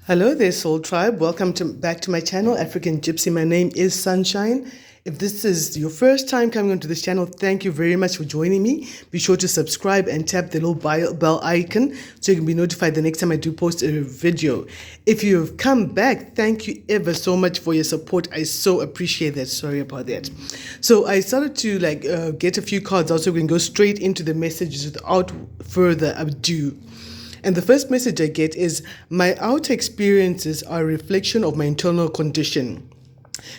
Hello there, Soul Tribe. Welcome back to my channel, African Gypsy. My name is Sunshine. If this is your first time coming onto this channel, thank you very much for joining me. Be sure to subscribe and tap the little bell icon so you can be notified the next time I do post a video. If you've come back, thank you ever so much for your support. I so appreciate that. Sorry about that. So I started to get a few cards out so we can go straight into the messages without further ado. And the first message I get is, my outer experiences are a reflection of my internal condition.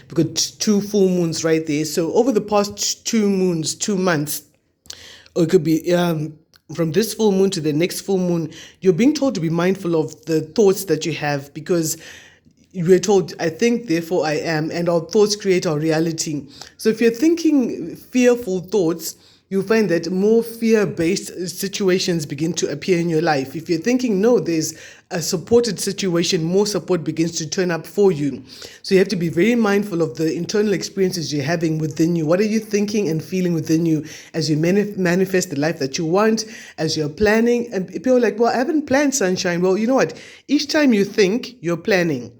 We've got two full moons right there. So over the past 2 moons, 2 months, or it could be from this full moon to the next full moon, you're being told to be mindful of the thoughts that you have, because we're told, I think, therefore I am, and our thoughts create our reality. So if you're thinking fearful thoughts, you'll find that more fear-based situations begin to appear in your life. If you're thinking, no, there's a supported situation, more support begins to turn up for you. So you have to be very mindful of the internal experiences you're having within you. What are you thinking and feeling within you as you manifest the life that you want, as you're planning? And people are like, well, I haven't planned, Sunshine. Well, you know what? Each time you think, you're planning.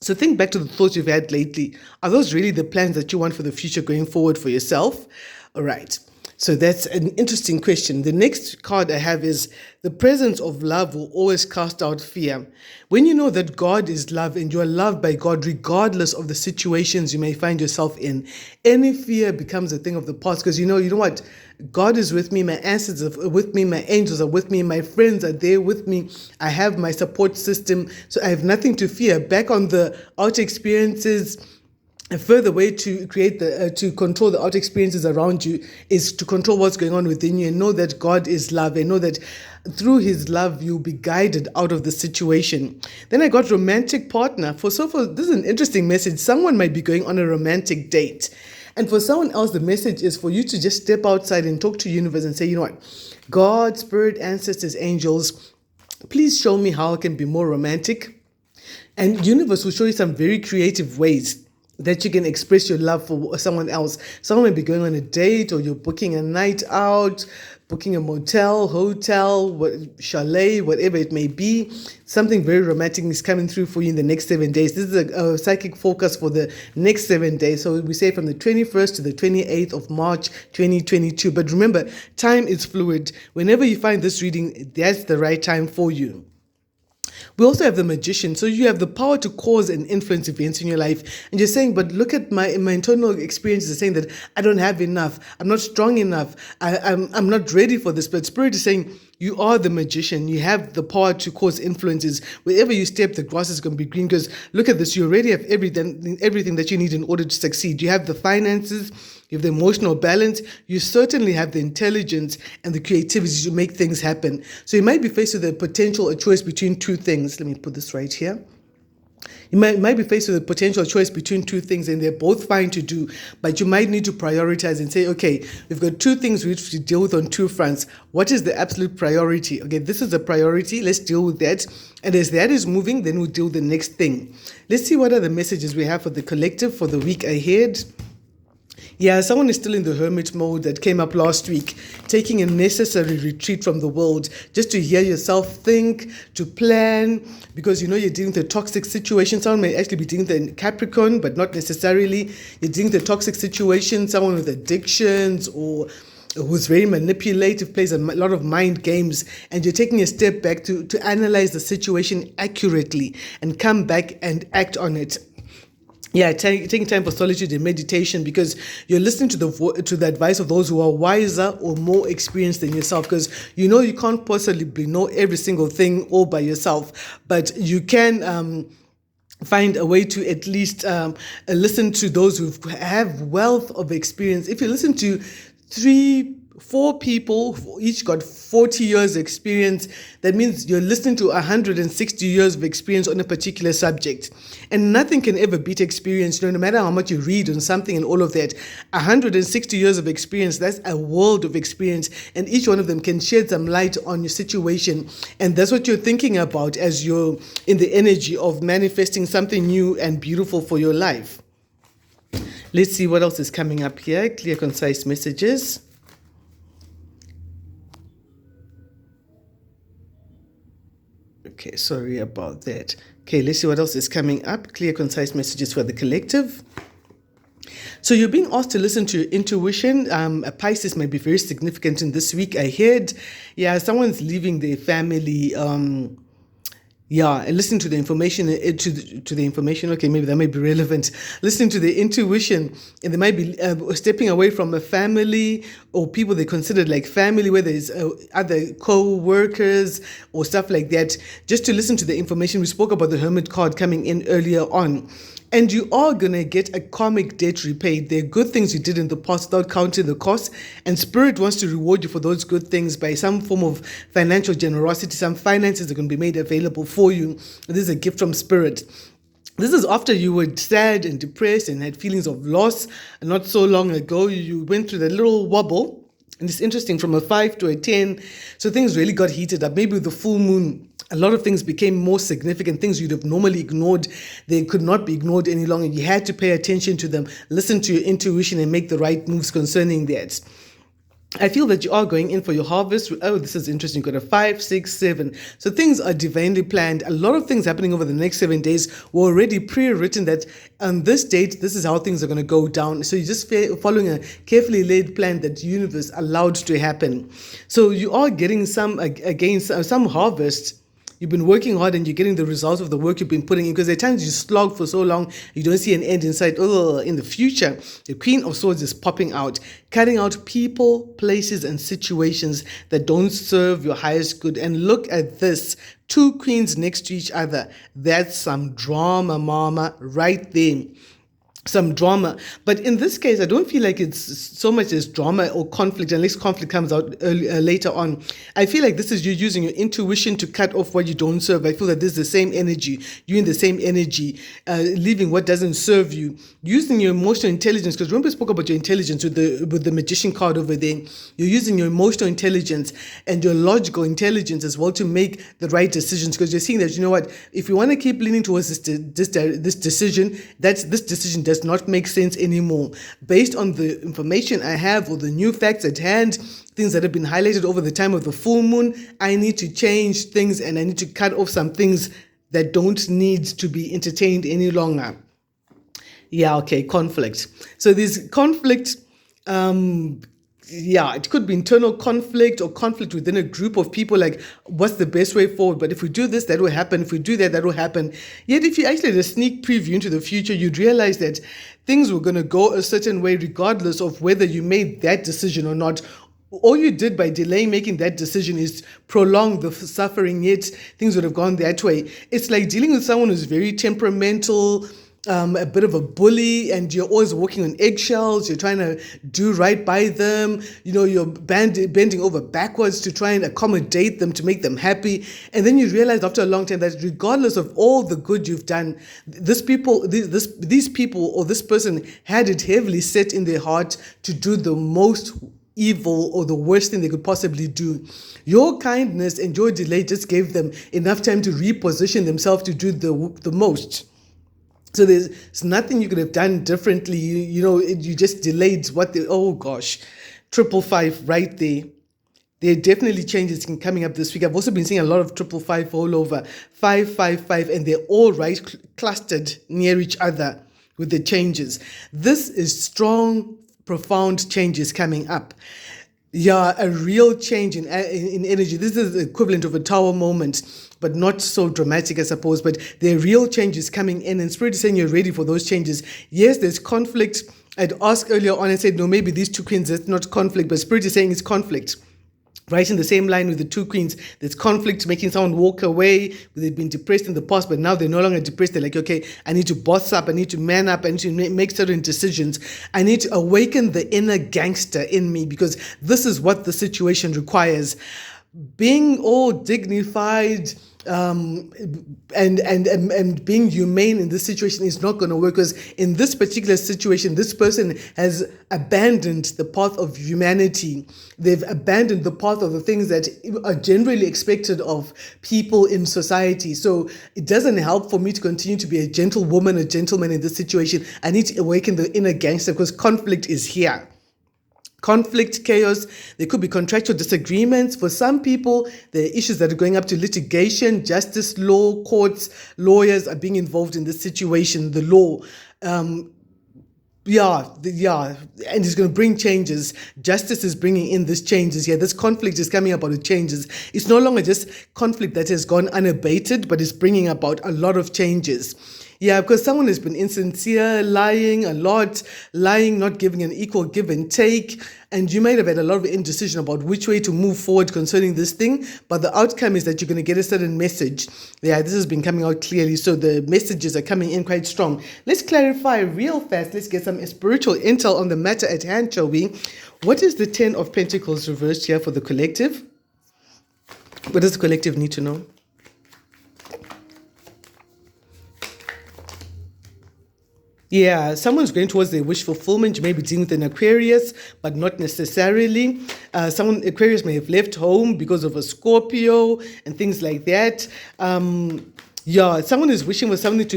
So think back to the thoughts you've had lately. Are those really the plans that you want for the future going forward for yourself? All right. So that's an interesting question. The next card I have is, the presence of love will always cast out fear. When you know that God is love and you are loved by God, regardless of the situations you may find yourself in, any fear becomes a thing of the past, because you know what? God is with me, my ancestors are with me, my angels are with me, my friends are there with me. I have my support system, so I have nothing to fear. Back on the outer experiences, a further way to create to control the outer experiences around you is to control what's going on within you, and know that God is love, and know that through His love you'll be guided out of the situation. Then I got romantic partner. For this is an interesting message. Someone might be going on a romantic date, and for someone else the message is for you to just step outside and talk to the universe and say, you know what, God, spirit, ancestors, angels, please show me how I can be more romantic. And the universe will show you some very creative ways that you can express your love for someone else. Someone may be going on a date, or you're booking a night out, booking a motel, hotel, chalet, whatever it may be. Something very romantic is coming through for you in the next 7 days. This is a psychic focus for the next 7 days. So we say from the 21st to the 28th of March, 2022. But remember, time is fluid. Whenever you find this reading, that's the right time for you. We also have the magician. So you have the power to cause and influence events in your life. And you're saying, but look at my internal experiences are saying that I don't have enough. I'm not strong enough. I'm not ready for this. But Spirit is saying, you are the magician. You have the power to cause influences. Wherever you step, the grass is going to be green, because look at this. You already have everything that you need in order to succeed. You have the finances, you have the emotional balance, you certainly have the intelligence and the creativity to make things happen. So you might be faced with a choice between two things. Let me put this right here. You might be faced with a potential choice between two things, and they're both fine to do, but you might need to prioritize and say, okay, we've got two things which we deal with on two fronts. What is the absolute priority? Okay, this is a priority. Let's deal with that. And as that is moving, then we'll deal with the next thing. Let's see what are the messages we have for the collective for the week ahead. Yeah, someone is still in the hermit mode that came up last week, taking a necessary retreat from the world just to hear yourself think, to plan, because you know you're dealing with a toxic situation. Someone may actually be dealing with a Capricorn, but not necessarily. You're dealing with a toxic situation, someone with addictions or who's very manipulative, plays a lot of mind games, and you're taking a step back to analyze the situation accurately and come back and act on it. Yeah, taking time for solitude and meditation, because you're listening to the advice of those who are wiser or more experienced than yourself, because you know you can't possibly know every single thing all by yourself, but you can find a way to at least listen to those who have wealth of experience. If you listen to 4 people who each got 40 years experience, that means you're listening to 160 years of experience on a particular subject. And nothing can ever beat experience, no matter how much you read on something and all of that. 160 years of experience, that's a world of experience, and each one of them can shed some light on your situation. And that's what you're thinking about as you're in the energy of manifesting something new and beautiful for your life. Let's see what else is coming up here. Clear, concise messages. Okay, sorry about that. Okay, let's see what else is coming up. Clear, concise messages for the collective. So you're being asked to listen to your intuition. A Pisces might be very significant in this week ahead. Yeah, someone's leaving their family. Listening to the information, to the information. Okay, maybe that may be relevant. Listening to the intuition, and they might be stepping away from a family or people they considered like family, whether it's other co-workers or stuff like that. Just to listen to the information. We spoke about the Hermit card coming in earlier on. And you are going to get a karmic debt repaid. There are good things you did in the past without counting the cost. And Spirit wants to reward you for those good things by some form of financial generosity. Some finances are going to be made available for you. This is a gift from Spirit. This is after you were sad and depressed and had feelings of loss. And not so long ago, you went through that little wobble. And it's interesting, from a 5 to a 10. So things really got heated up. Maybe with the full moon, a lot of things became more significant. Things you'd have normally ignored, they could not be ignored any longer. You had to pay attention to them, listen to your intuition, and make the right moves concerning that. I feel that you are going in for your harvest. Oh, this is interesting. You've got a 5, 6, 7. So things are divinely planned. A lot of things happening over the next 7 days were already pre-written that on this date, this is how things are going to go down. So you're just following a carefully laid plan that the universe allowed to happen. So you are getting some harvest. You've been working hard and you're getting the results of the work you've been putting in, because at times you slog for so long, you don't see an end in sight. In the future, the Queen of Swords is popping out, cutting out people, places, and situations that don't serve your highest good. And look at this. 2 queens next to each other. That's some drama, mama, right there. Some drama. But in this case, I don't feel like it's so much as drama or conflict, unless conflict comes out later on. I feel like this is you using your intuition to cut off what you don't serve. I feel that this is the same energy. You're in the same energy, leaving what doesn't serve you. Using your emotional intelligence, because remember I spoke about your intelligence with the Magician card over there. You're using your emotional intelligence and your logical intelligence as well to make the right decisions, because you're seeing that, you know what, if you want to keep leaning towards this decision, this decision does not make sense anymore. Based on the information I have or the new facts at hand, things that have been highlighted over the time of the full moon, I need to change things and I need to cut off some things that don't need to be entertained any longer. Conflict. So there's conflict. It could be internal conflict or conflict within a group of people, like what's the best way forward. But if we do this, that will happen. If we do that, that will happen. Yet if you actually had a sneak preview into the future, you'd realize that things were going to go a certain way regardless of whether you made that decision or not. All you did by delaying making that decision is prolong the suffering, yet things would have gone that way. It's like dealing with someone who's very temperamental, a bit of a bully, and you're always walking on eggshells. You're trying to do right by them. You're bending over backwards to try and accommodate them, to make them happy. And then you realize after a long time that regardless of all the good you've done, these people or this person had it heavily set in their heart to do the most evil or the worst thing they could possibly do. Your kindness and your delay just gave them enough time to reposition themselves to do the most. So there's nothing you could have done differently. You just delayed oh gosh, 555 right there. There are definitely changes coming up this week. I've also been seeing a lot of 555 all over, 555, and they're all clustered near each other with the changes. This is strong, profound changes coming up. A real change in energy. This is the equivalent of a tower moment, but not so dramatic, I suppose. But there are real changes coming in, and Spirit is saying you're ready for those changes. Yes, there's conflict. I'd asked earlier on and said, no, maybe these 2 queens, it's not conflict, but Spirit is saying it's conflict. Right in the same line with the 2 queens, there's conflict making someone walk away. They've been depressed in the past, but now they're no longer depressed. They're like, okay, I need to boss up. I need to man up. I need to make certain decisions. I need to awaken the inner gangster in me, because this is what the situation requires. Being all dignified and being humane in this situation is not going to work, because in this particular situation, this person has abandoned the path of humanity. They've abandoned the path of the things that are generally expected of people in society. So it doesn't help for me to continue to be a gentlewoman, a gentleman in this situation. I need to awaken the inner gangster, because conflict is here. conflict, chaos. There could be contractual disagreements. For some people, there are issues that are going up to litigation, justice, law, courts, lawyers are being involved in this situation, the law. And it's going to bring changes. Justice is bringing in these changes. Yeah, this conflict is coming about with changes. It's no longer just conflict that has gone unabated, but it's bringing about a lot of changes. Yeah, because someone has been insincere, lying a lot, not giving an equal give and take. And you might have had a lot of indecision about which way to move forward concerning this thing. But the outcome is that you're going to get a certain message. Yeah, this has been coming out clearly. So the messages are coming in quite strong. Let's clarify real fast. Let's get some spiritual intel on the matter at hand, shall we? What is the 10 of Pentacles reversed here for the collective? What does the collective need to know? Yeah, someone's going towards their wish fulfillment. You may be dealing with an Aquarius, but not necessarily. Aquarius may have left home because of a Scorpio and things like that. Someone is wishing for something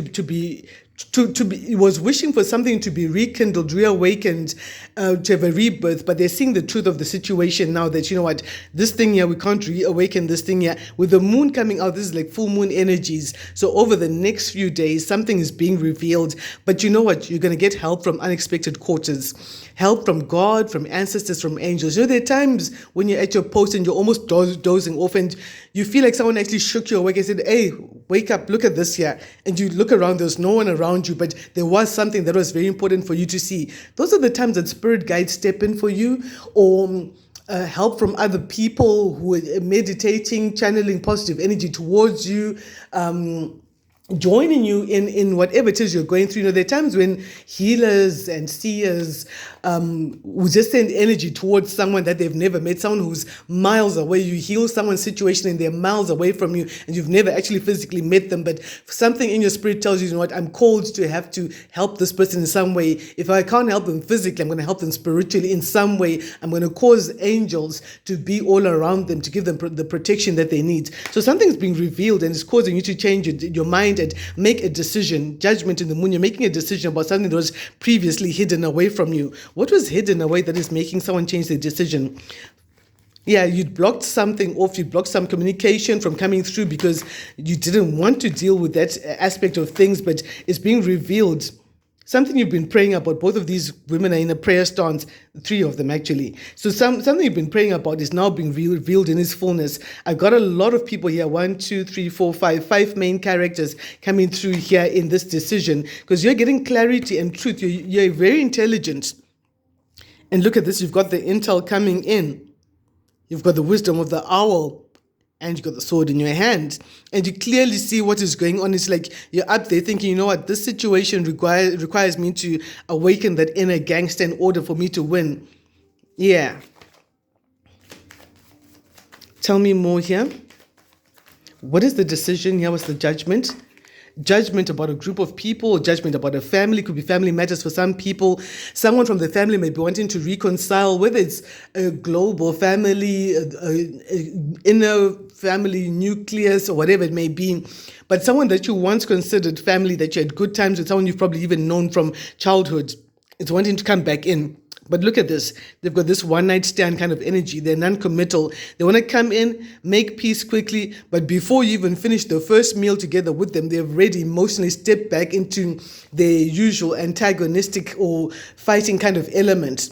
was wishing for something to be rekindled, reawakened, to have a rebirth, but they're seeing the truth of the situation now that, you know what, this thing here, we can't reawaken this thing here. With the moon coming out, this is like full moon energies. So over the next few days, something is being revealed. But you know what? You're going to get help from unexpected quarters. Help from God, from ancestors, from angels. You know, there are times when you're at your post and you're almost dozing off and you feel like someone actually shook you awake and said, hey, wake up, look at this here. And you look around, there's no one around you, but there was something that was very important for you to see. Those are the times that spirit guides step in for you, or help from other people who are meditating, channeling positive energy towards you, joining you in whatever it is you're going through. You know, there are times when healers and seers will just send energy towards someone that they've never met, someone who's miles away. You heal someone's situation and they're miles away from you and you've never actually physically met them, but something in your spirit tells you, you know what, I'm called to have to help this person in some way. If I can't help them physically, I'm going to help them spiritually in some way. I'm going to cause angels to be all around them to give them the protection that they need. So something's being revealed and it's causing you to change your mind and make a decision. Judgment in the moon, you're making a decision about something that was previously hidden away from you. What was hidden away that is making someone change their decision? Yeah, you'd blocked something off, you blocked some communication from coming through because you didn't want to deal with that aspect of things, but it's being revealed. Something you've been praying about. Both of these women are in a prayer stance, 3 of them actually. So something you've been praying about is now being revealed in its fullness. I've got a lot of people here, 1, 2, 3, 4, 5 main characters coming through here in this decision because you're getting clarity and truth. You're very intelligent. And look at this, you've got the intel coming in. You've got the wisdom of the owl. And you got the sword in your hand, and you clearly see what is going on. It's like you're up there thinking, you know what, this situation requires me to awaken that inner gangster in order for me to win. Yeah. Tell me more here. What is the decision here? What's the judgment? Judgment about a group of people, judgment about a family. Could be family matters for some people. Someone from the family may be wanting to reconcile, whether it's a global family, inner family nucleus, or whatever it may be. But someone that you once considered family, that you had good times with, someone you've probably even known from childhood, is wanting to come back in. But look at this. They've got this one-night stand kind of energy. They're non-committal. They want to come in, make peace quickly, but before you even finish the first meal together with them, they've already emotionally stepped back into their usual antagonistic or fighting kind of element.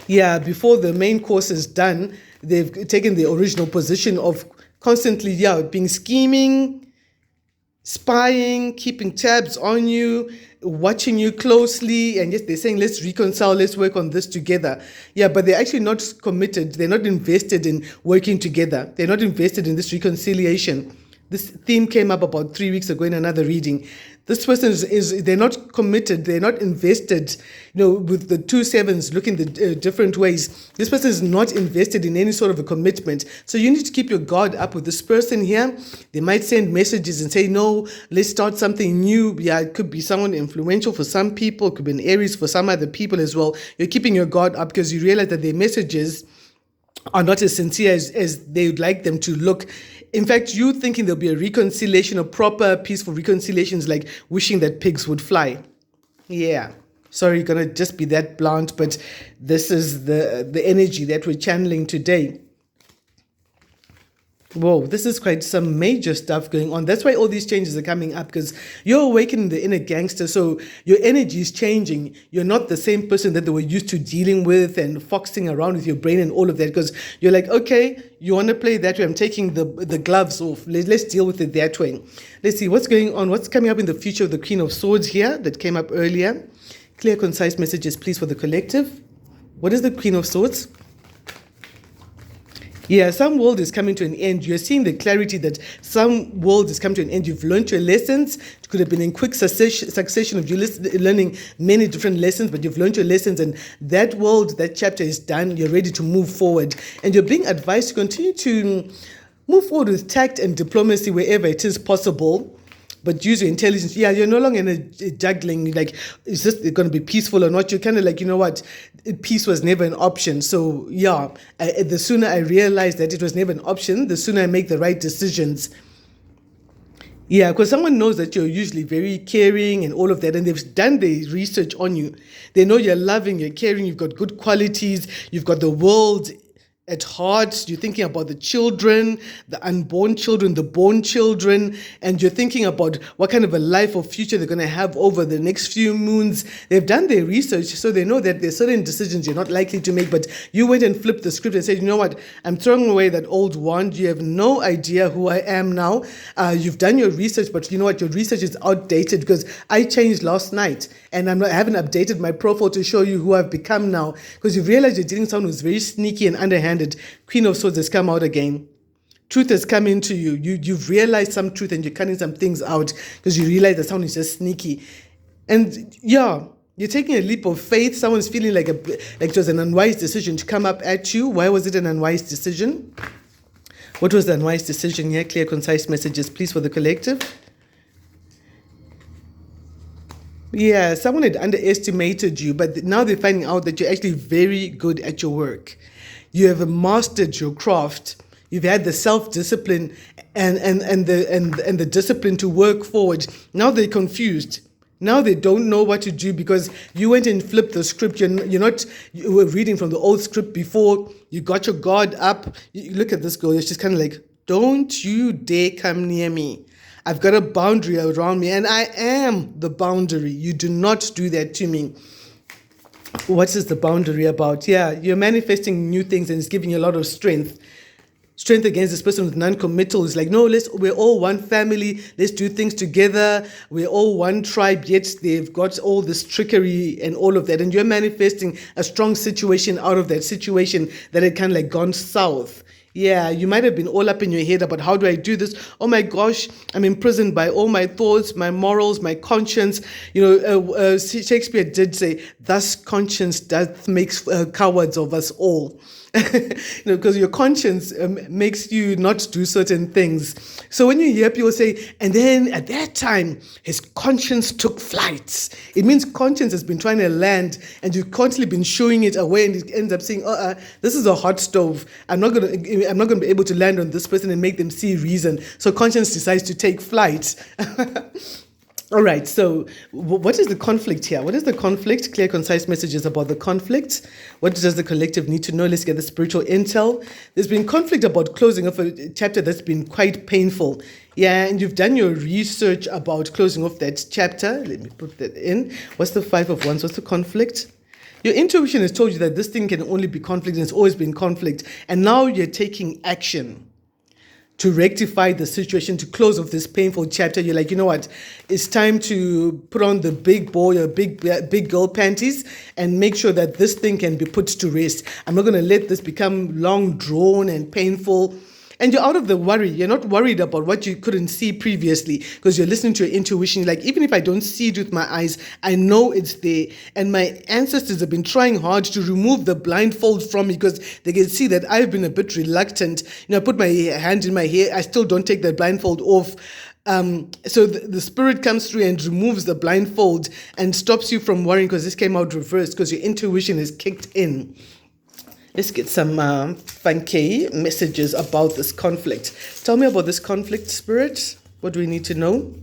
Yeah, before the main course is done, they've taken the original position of constantly, being scheming, spying, keeping tabs on you, watching you closely, and yes, they're saying, let's reconcile, let's work on this together. Yeah, but they're actually not committed. They're not invested in working together. They're not invested in this reconciliation. This theme came up about 3 weeks ago in another reading. This person they're not committed, they're not invested, with the 2 sevens looking the different ways. This person is not invested in any sort of a commitment. So you need to keep your guard up with this person here. They might send messages and say, no, let's start something new. Yeah, it could be someone influential for some people, it could be an Aries for some other people as well. You're keeping your guard up because you realize that their messages are not as sincere as they would like them to look. In fact, you thinking there'll be a reconciliation, a proper, peaceful reconciliation is like wishing that pigs would fly. Yeah. Sorry, gonna just be that blunt, but this is the energy that we're channeling today. Whoa, this is quite some major stuff going on. That's why all these changes are coming up, because you're awakening the inner gangster. So your energy is changing. You're not the same person that they were used to dealing with and foxing around with your brain and all of that, because you're like, okay, you want to play that way. I'm taking the gloves off. Let's deal with it that way. Let's see what's going on. What's coming up in the future of the Queen of Swords here that came up earlier. Clear, concise messages, please, for the collective. What is the Queen of Swords? Yeah, some world is coming to an end. You're seeing the clarity that some world is coming to an end. You've learned your lessons. It could have been in quick succession of you learning many different lessons, but you've learned your lessons, and that world, that chapter is done. You're ready to move forward. And you're being advised to continue to move forward with tact and diplomacy wherever it is possible. But use your intelligence. Yeah, you're no longer in a juggling, like, is this going to be peaceful or not? You're kind of like, you know what, peace was never an option. So, yeah, the sooner I realize that it was never an option, the sooner I make the right decisions. Yeah, because someone knows that you're usually very caring and all of that, and they've done their research on you. They know you're loving, you're caring, you've got good qualities, you've got the world at heart. You're thinking about the children, the unborn children, the born children, and you're thinking about what kind of a life or future they're going to have over the next few moons. They've done their research, so they know that there's certain decisions you're not likely to make, but you went and flipped the script and said, you know what, I'm throwing away that old wand. You have no idea who I am now. You've done your research, but you know what, your research is outdated because I changed last night, and I haven't updated my profile to show you who I've become now, because you realize you're dealing with someone who's very sneaky and underhanded. Queen of Swords has come out again. Truth has come into you. You've realized some truth, and you're cutting some things out because you realize that someone is just sneaky. And yeah, you're taking a leap of faith. Someone's feeling like it was an unwise decision to come up at you. Why was it an unwise decision? What was the unwise decision here? Clear, concise messages, please, for the collective. Yeah, someone had underestimated you, but now they're finding out that you're actually very good at your work. You have mastered your craft. You've had the self-discipline and the discipline to work forward. Now they're confused. Now they don't know what to do because you went and flipped the script. You were reading from the old script before. You got your guard up. You look at this girl. She's kind of like, don't you dare come near me. I've got a boundary around me, and I am the boundary. You do not do that to me. What is the boundary about? Yeah, you're manifesting new things, and it's giving you a lot of strength. Strength against this person with non-committal is like, no, we're all one family. Let's do things together. We're all one tribe, yet they've got all this trickery and all of that. And you're manifesting a strong situation out of that situation that had kind of like gone south. Yeah, you might have been all up in your head about how do I do this? Oh my gosh, I'm imprisoned by all my thoughts, my morals, my conscience. Shakespeare did say, thus conscience doth makes cowards of us all. Because your conscience makes you not do certain things. So when you hear people say, and then at that time, his conscience took flight. It means conscience has been trying to land, and you've constantly been showing it away, and it ends up saying, this is a hot stove. I'm not going to be able to land on this person and make them see reason. So conscience decides to take flight. All right, so what is the conflict here? What is the conflict? Clear, concise messages about the conflict. What does the collective need to know? Let's get the spiritual intel. There's been conflict about closing off a chapter that's been quite painful. Yeah, and you've done your research about closing off that chapter. Let me put that in. What's the Five of Wands? What's the conflict? Your intuition has told you that this thing can only be conflict, and it's always been conflict. And now you're taking action to rectify the situation, to close off this painful chapter. You're like, you know what? It's time to put on the big boy or big girl panties and make sure that this thing can be put to rest. I'm not going to let this become long drawn and painful. And you're out of the worry. You're not worried about what you couldn't see previously because you're listening to your intuition. Like, even if I don't see it with my eyes, I know it's there. And my ancestors have been trying hard to remove the blindfold from me because they can see that I've been a bit reluctant. I put my hand in my hair. I still don't take that blindfold off. So the spirit comes through and removes the blindfold and stops you from worrying because this came out reversed because your intuition is kicked in. Let's get some funky messages about this conflict. Tell me about this conflict, Spirit. What do we need to know?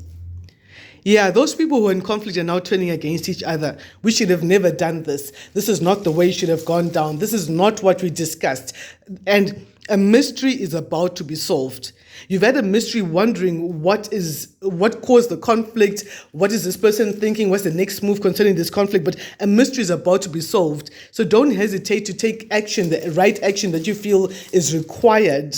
Yeah, those people who are in conflict are now turning against each other. We should have never done this. This is not the way it should have gone down. This is not what we discussed. And a mystery is about to be solved. You've had a mystery wondering what caused the conflict, what is this person thinking, what's the next move concerning this conflict, but a mystery is about to be solved. So don't hesitate to take action, the right action that you feel is required.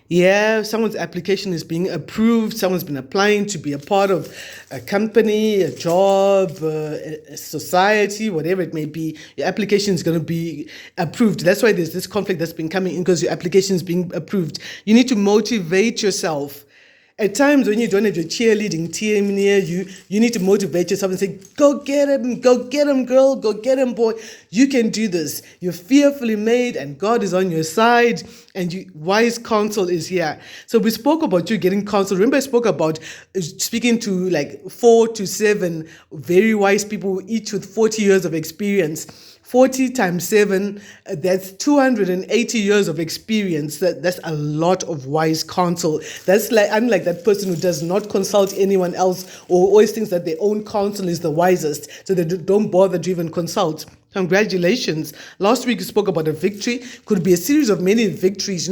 Yeah, someone's application is being approved. Someone's been applying to be a part of a company, a job, a society, whatever it may be. Your application is going to be approved. That's why there's this conflict that's been coming in, because your application is being approved. You need to motivate yourself. At times when you don't have your cheerleading team near you, you need to motivate yourself and say, go get him, girl, go get him, boy. You can do this. You're fearfully made and God is on your side, and wise counsel is here. So we spoke about you getting counsel. Remember I spoke about speaking to like 4 to 7 very wise people, each with 40 years of experience. 40 times 7, that's 280 years of experience. That's a lot of wise counsel. That's like, unlike that person who does not consult anyone else or always thinks that their own counsel is the wisest, so they don't bother to even consult. Congratulations. Last week you spoke about a victory. Could be a series of many victories.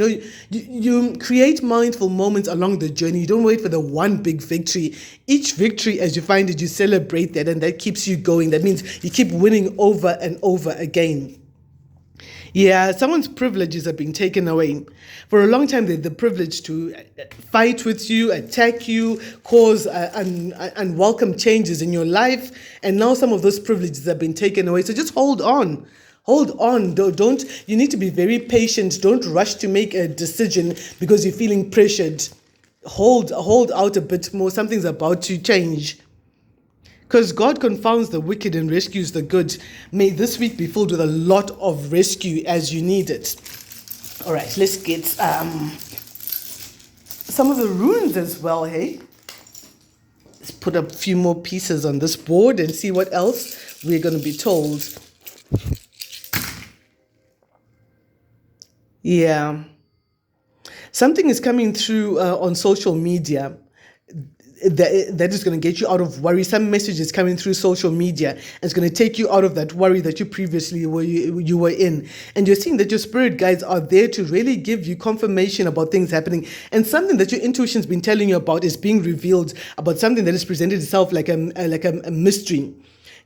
You create mindful moments along the journey. You don't wait for the one big victory. Each victory, as you find it, you celebrate that, and that keeps you going. That means you keep winning over and over again. Yeah, someone's privileges are being taken away. For a long time, they had the privilege to fight with you, attack you, cause unwelcome changes in your life. And now some of those privileges have been taken away. So just hold on. Hold on. You need to be very patient. Don't rush to make a decision because you're feeling pressured. Hold out a bit more. Something's about to change. Because God confounds the wicked and rescues the good. May this week be filled with a lot of rescue as you need it. All right, let's get some of the runes as well, hey? Let's put a few more pieces on this board and see what else we're going to be told. Yeah. Something is coming through on social media that is going to get you out of worry. Some message is coming through social media and it's going to take you out of that worry that you previously were in. And you're seeing that your spirit guides are there to really give you confirmation about things happening. And something that your intuition's been telling you about is being revealed, about something that has presented itself like a mystery.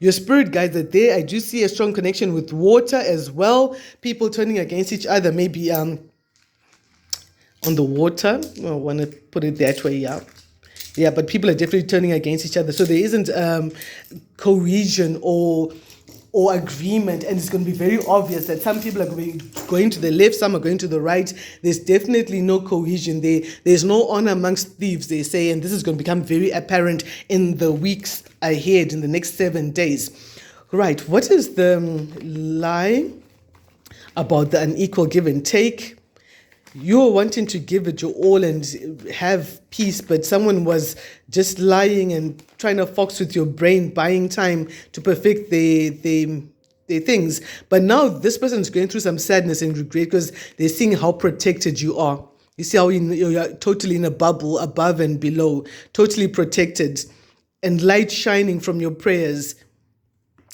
Your spirit guides are there. I do see a strong connection with water as well. People turning against each other, maybe on the water. I want to put it that way, yeah. Yeah, but people are definitely turning against each other. So there isn't cohesion or agreement, and it's going to be very obvious that some people are going to the left, some are going to the right. There's definitely no cohesion there. There's no honor amongst thieves, they say, and this is going to become very apparent in the weeks ahead, in the next 7 days. Right, what is the lie about the unequal give and take? You're wanting to give it your all and have peace, but someone was just lying and trying to fox with your brain, buying time to perfect their things. But now this person is going through some sadness and regret because they're seeing how protected you are. You see how you're totally in a bubble, above and below, totally protected, and light shining from your prayers.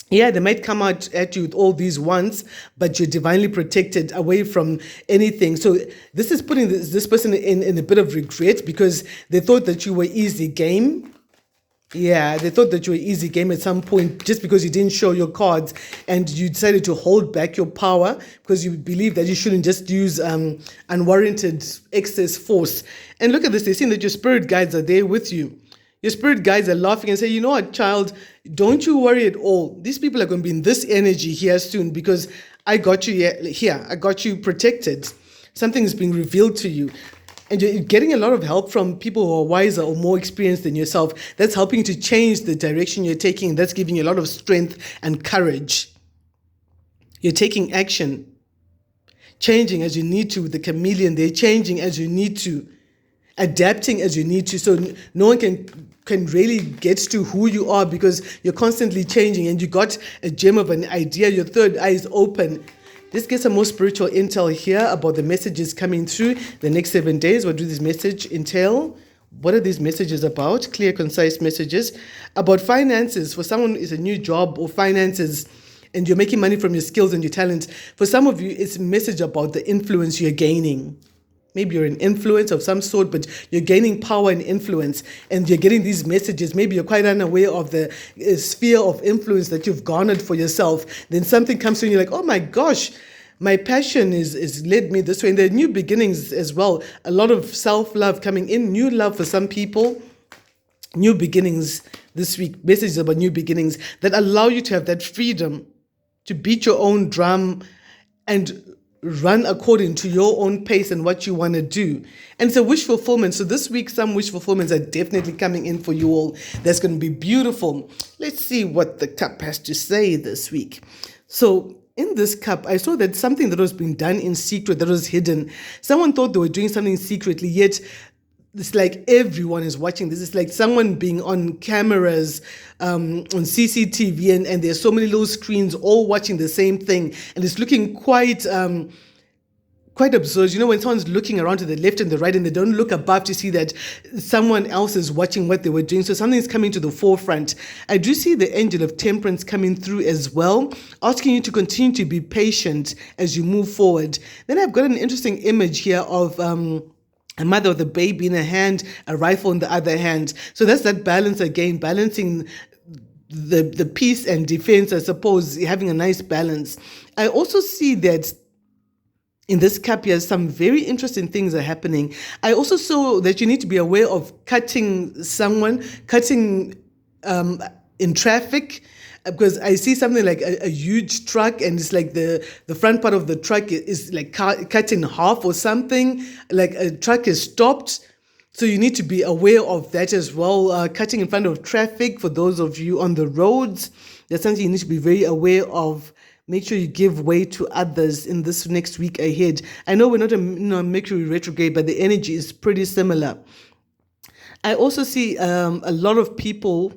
Yeah, they might come out at you with all these wants, but you're divinely protected away from anything. So this is putting this person in a bit of regret because they thought that you were easy game. Yeah, they thought that you were easy game at some point just because you didn't show your cards and you decided to hold back your power because you believe that you shouldn't just use unwarranted excess force. And look at this, they're seeing that your spirit guides are there with you. Your spirit guides are laughing and say, you know what, child, don't you worry at all. These people are going to be in this energy here soon because I got you here. I got you protected. Something is being revealed to you. And you're getting a lot of help from people who are wiser or more experienced than yourself. That's helping you to change the direction you're taking. That's giving you a lot of strength and courage. You're taking action. Changing as you need to with the chameleon. They're changing as you need to. Adapting as you need to, so no one can really get to who you are because you're constantly changing and you got a gem of an idea, your third eye is open. Let's get some more spiritual intel here about the messages coming through the next 7 days. What do this message entail? What are these messages about? Clear, concise messages about finances. For someone, it's a new job or finances, and you're making money from your skills and your talents. For some of you, it's a message about the influence you're gaining. Maybe you're an influence of some sort, but you're gaining power and influence, and you're getting these messages. Maybe you're quite unaware of the sphere of influence that you've garnered for yourself. Then something comes to you, and you're like, oh my gosh, my passion is led me this way. And there are new beginnings as well. A lot of self-love coming in, new love for some people, new beginnings this week. Messages about new beginnings that allow you to have that freedom to beat your own drum and run according to your own pace and what you want to do. And it's a wish fulfillment. So this week, some wish fulfillments are definitely coming in for you all. That's going to be beautiful. Let's see what the cup has to say this week. So in this cup, I saw that something that was being done in secret, that was hidden. Someone thought they were doing something secretly, yet it's like everyone is watching this. It's like someone being on cameras, on CCTV, and there's so many little screens all watching the same thing. And it's looking quite absurd. You know, when someone's looking around to the left and the right and they don't look above to see that someone else is watching what they were doing. So something's coming to the forefront. I do see the angel of temperance coming through as well, asking you to continue to be patient as you move forward. Then I've got an interesting image here of a mother with a baby in her hand, a rifle in the other hand. So that's that balance again, balancing the peace and defense, I suppose, having a nice balance. I also see that in this cup here, some very interesting things are happening. I also saw that you need to be aware of cutting in traffic, because I see something like a huge truck, and it's like the front part of the truck is like cut in half or something, like a truck is stopped. So you need to be aware of that as well. Cutting in front of traffic, for those of you on the roads, that's something you need to be very aware of. Make sure you give way to others in this next week ahead. I know we're not a Mercury retrograde, but the energy is pretty similar. I also see a lot of people,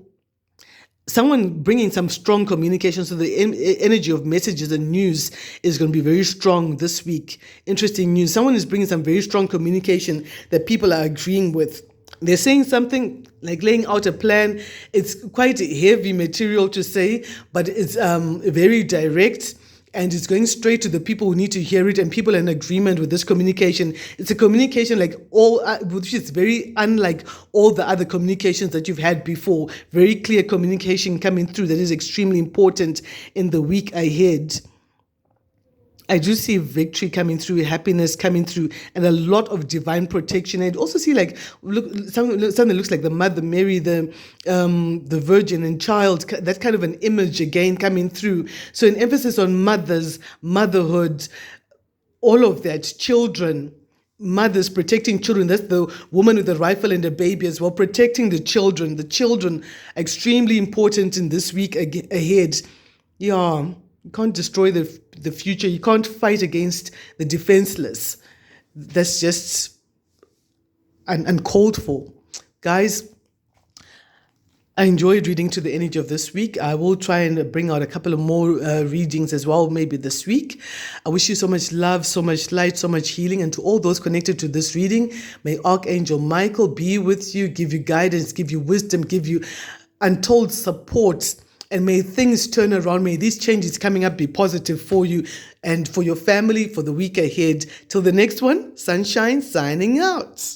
someone bringing some strong communication. So the energy of messages and news is going to be very strong this week. Interesting news. Someone is bringing some very strong communication that people are agreeing with. They're saying something, like laying out a plan. It's quite heavy material to say, but it's very direct, and it's going straight to the people who need to hear it, and people are in agreement with this communication. It's a communication which is very unlike all the other communications that you've had before. Very clear communication coming through that is extremely important in the week ahead. I do see victory coming through, happiness coming through, and a lot of divine protection. I also see something that looks like the Mother Mary, the Virgin and Child, that kind of an image again coming through. So an emphasis on mothers, motherhood, all of that, children, mothers protecting children. That's the woman with the rifle and a baby as well, protecting the children. The children, extremely important in this week ahead. Yeah. You can't destroy the future. You can't fight against the defenseless. That's just uncalled for. Guys, I enjoyed reading to the energy of this week. I will try and bring out a couple of more readings as well, maybe this week. I wish you so much love, so much light, so much healing. And to all those connected to this reading, may Archangel Michael be with you, give you guidance, give you wisdom, give you untold support. And may things turn around. May these changes coming up be positive for you and for your family for the week ahead. Till the next one, Sunshine signing out.